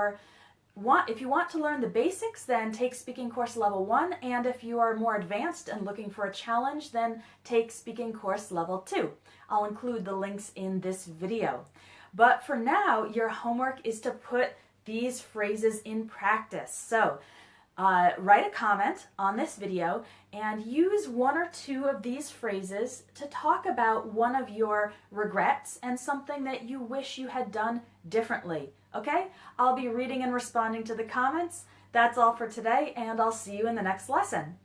want to learn the basics, then take speaking course level 1, and if you are more advanced and looking for a challenge, then take speaking course level 2. I'll include the links in this video. But for now, your homework is to put these phrases in practice. So write a comment on this video and use 1 or 2 of these phrases to talk about one of your regrets and something that you wish you had done differently. Okay? I'll be reading and responding to the comments. That's all for today, and I'll see you in the next lesson.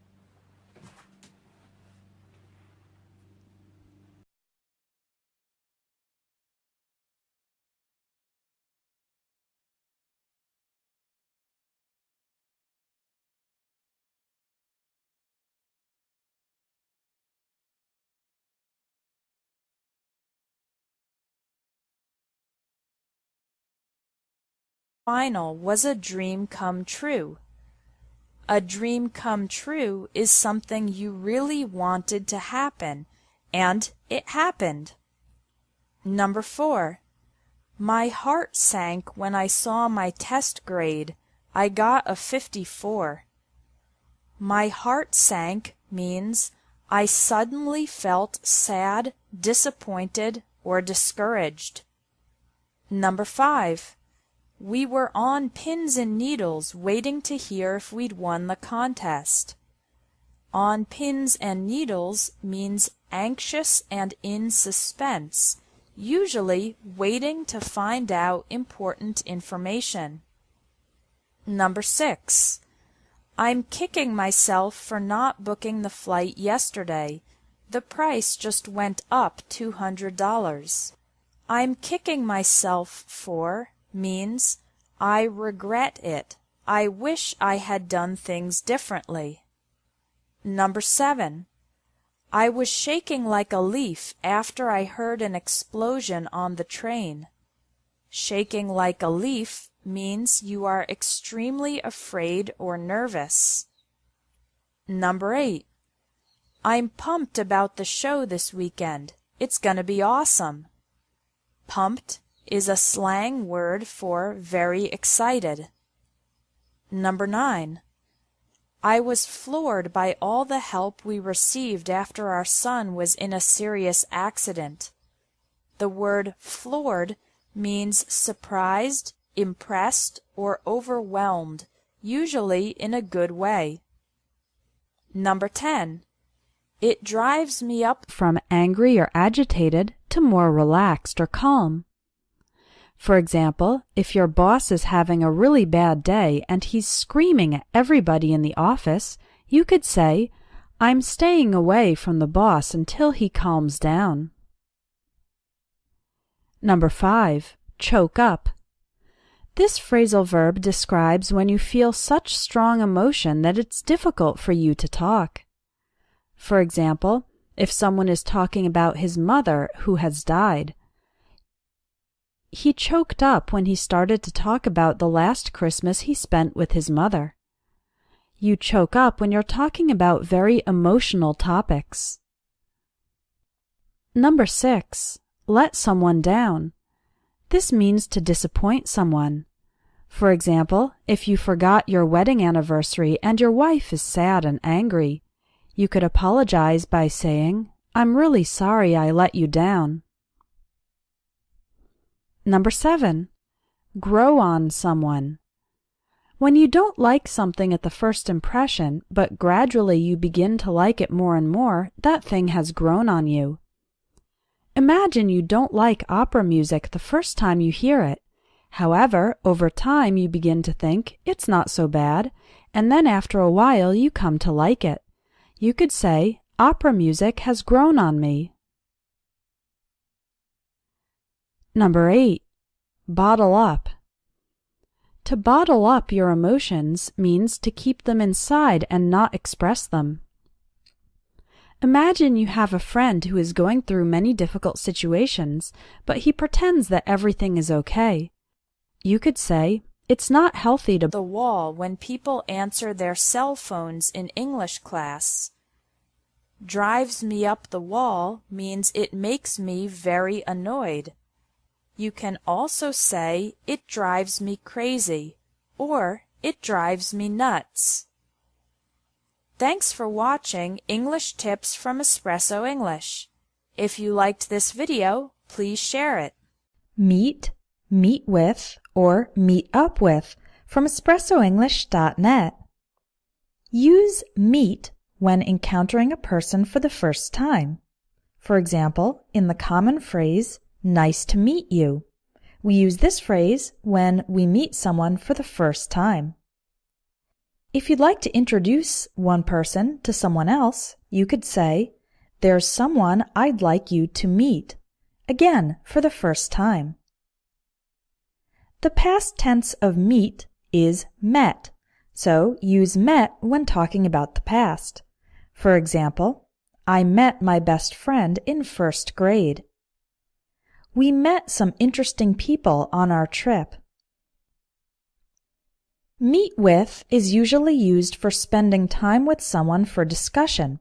Final was a dream come true. A dream come true is something you really wanted to happen, and it happened. Number 4. My heart sank when I saw my test grade. I got a 54. My heart sank means I suddenly felt sad, disappointed, or discouraged. Number 5. We were on pins and needles waiting to hear if we'd won the contest. On pins and needles means anxious and in suspense, usually waiting to find out important information. Number 6. I'm kicking myself for not booking the flight yesterday. The price just went up $200. I'm kicking myself for means I regret it, I wish I had done things differently. Number 7. I was shaking like a leaf after I heard an explosion on the train. Shaking like a leaf means you are extremely afraid or nervous. Number 8. I'm pumped about the show this weekend. It's gonna be awesome. Pumped is a slang word for very excited. Number 9. I was floored by all the help we received after our son was in a serious accident. The word floored means surprised, impressed, or overwhelmed, usually in a good way. Number 10. It drives me up from angry or agitated to more relaxed or calm. For example, if your boss is having a really bad day and he's screaming at everybody in the office, you could say, I'm staying away from the boss until he calms down. Number 5. Choke up. This phrasal verb describes when you feel such strong emotion that it's difficult for you to talk. For example, if someone is talking about his mother who has died, he choked up when he started to talk about the last Christmas he spent with his mother. You choke up when you're talking about very emotional topics. Number 6. Let someone down. This means to disappoint someone. For example, if you forgot your wedding anniversary and your wife is sad and angry, you could apologize by saying, I'm really sorry I let you down. Number 7. Grow on someone. When you don't like something at the first impression, but gradually you begin to like it more and more, that thing has grown on you. Imagine you don't like opera music the first time you hear it. However, over time you begin to think it's not so bad, and then after a while you come to like it. You could say, opera music has grown on me. Number 8. Bottle up. To bottle up your emotions means to keep them inside and not express them. Imagine you have a friend who is going through many difficult situations, but he pretends that everything is okay. You could say, it's not healthy to the wall when people answer their cell phones in English class. Drives me up the wall means it makes me very annoyed. You can also say, it drives me crazy, or it drives me nuts. Thanks for watching English Tips from Espresso English. If you liked this video, please share it. Meet, meet with, or meet up with from espressoenglish.net. Use meet when encountering a person for the first time. For example, in the common phrase, nice to meet you. We use this phrase when we meet someone for the first time. If you'd like to introduce one person to someone else, you could say, there's someone I'd like you to meet. Again, for the first time. The past tense of meet is met, so use met when talking about the past. For example, I met my best friend in first grade. We met some interesting people on our trip. Meet with is usually used for spending time with someone for discussion.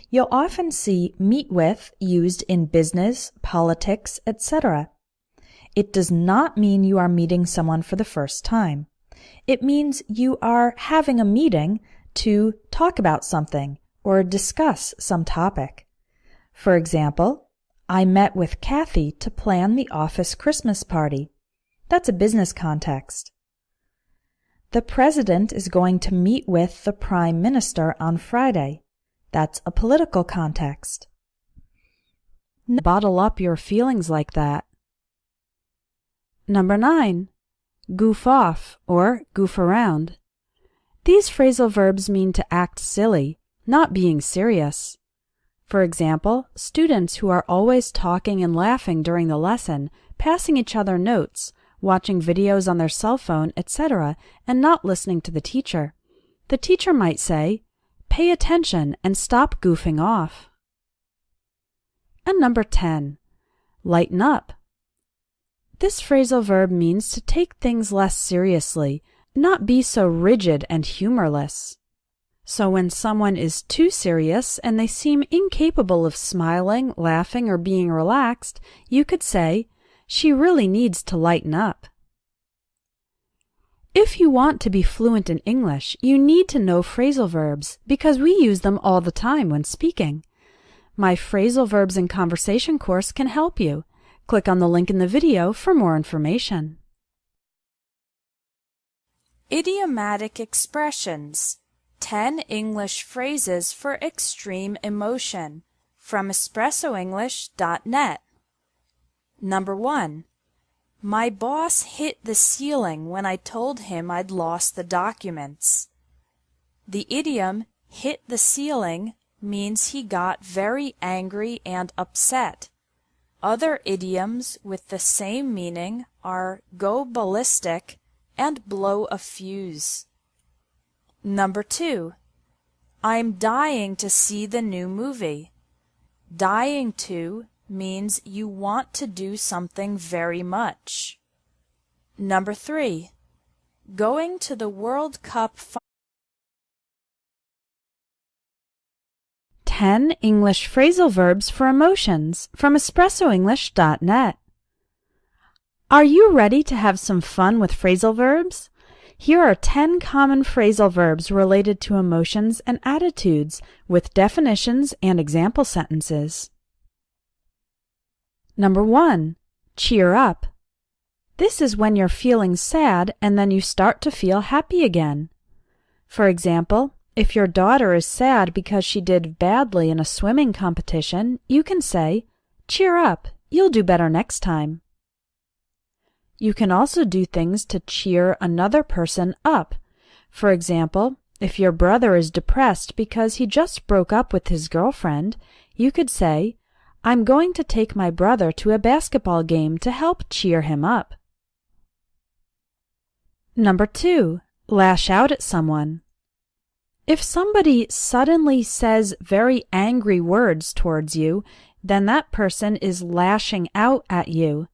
You'll often see meet with used in business, politics, etc. It does not mean you are meeting someone for the first time. It means you are having a meeting to talk about something or discuss some topic. For example, I met with Kathy to plan the office Christmas party. That's a business context. The president is going to meet with the prime minister on Friday. That's a political context. Bottle up your feelings like that. Number 9. Goof off or goof around. These phrasal verbs mean to act silly, not being serious. For example, students who are always talking and laughing during the lesson, passing each other notes, watching videos on their cell phone, etc., and not listening to the teacher. The teacher might say, "Pay attention and stop goofing off." And number 10, lighten up. This phrasal verb means to take things less seriously, not be so rigid and humorless. So when someone is too serious and they seem incapable of smiling, laughing, or being relaxed, you could say, "She really needs to lighten up." If you want to be fluent in English, you need to know phrasal verbs because we use them all the time when speaking. My Phrasal Verbs in Conversation course can help you. Click on the link in the video for more information. Idiomatic expressions. 10 English phrases for extreme emotion from espressoenglish.net. Number 1. My boss hit the ceiling when I told him I'd lost the documents. The idiom hit the ceiling means he got very angry and upset. Other idioms with the same meaning are go ballistic and blow a fuse. Number 2. I'm dying to see the new movie. Dying to means you want to do something very much. Number 3. Going to the World Cup 10 English phrasal verbs for emotions from espressoenglish.net. Are you ready to have some fun with phrasal verbs? Here are 10 common phrasal verbs related to emotions and attitudes with definitions and example sentences. Number 1. Cheer up. This is when you're feeling sad and then you start to feel happy again. For example, if your daughter is sad because she did badly in a swimming competition, you can say, "Cheer up, you'll do better next time." You can also do things to cheer another person up. For example, if your brother is depressed because he just broke up with his girlfriend, you could say, "I'm going to take my brother to a basketball game to help cheer him up." Number 2. Lash out at someone. If somebody suddenly says very angry words towards you, then that person is lashing out at you.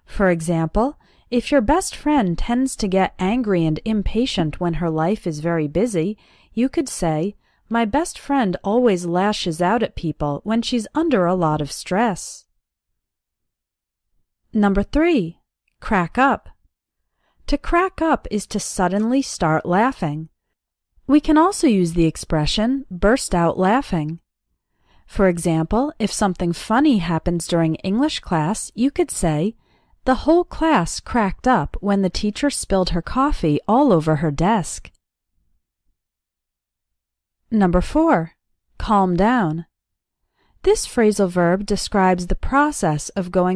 For example, if your best friend tends to get angry and impatient when her life is very busy, you could say, "My best friend always lashes out at people when she's under a lot of stress." Number 3. Crack up. To crack up is to suddenly start laughing. We can also use the expression burst out laughing. For example, if something funny happens during English class, you could say, "The whole class cracked up when the teacher spilled her coffee all over her desk." Number 4. Calm down. This phrasal verb describes the process of going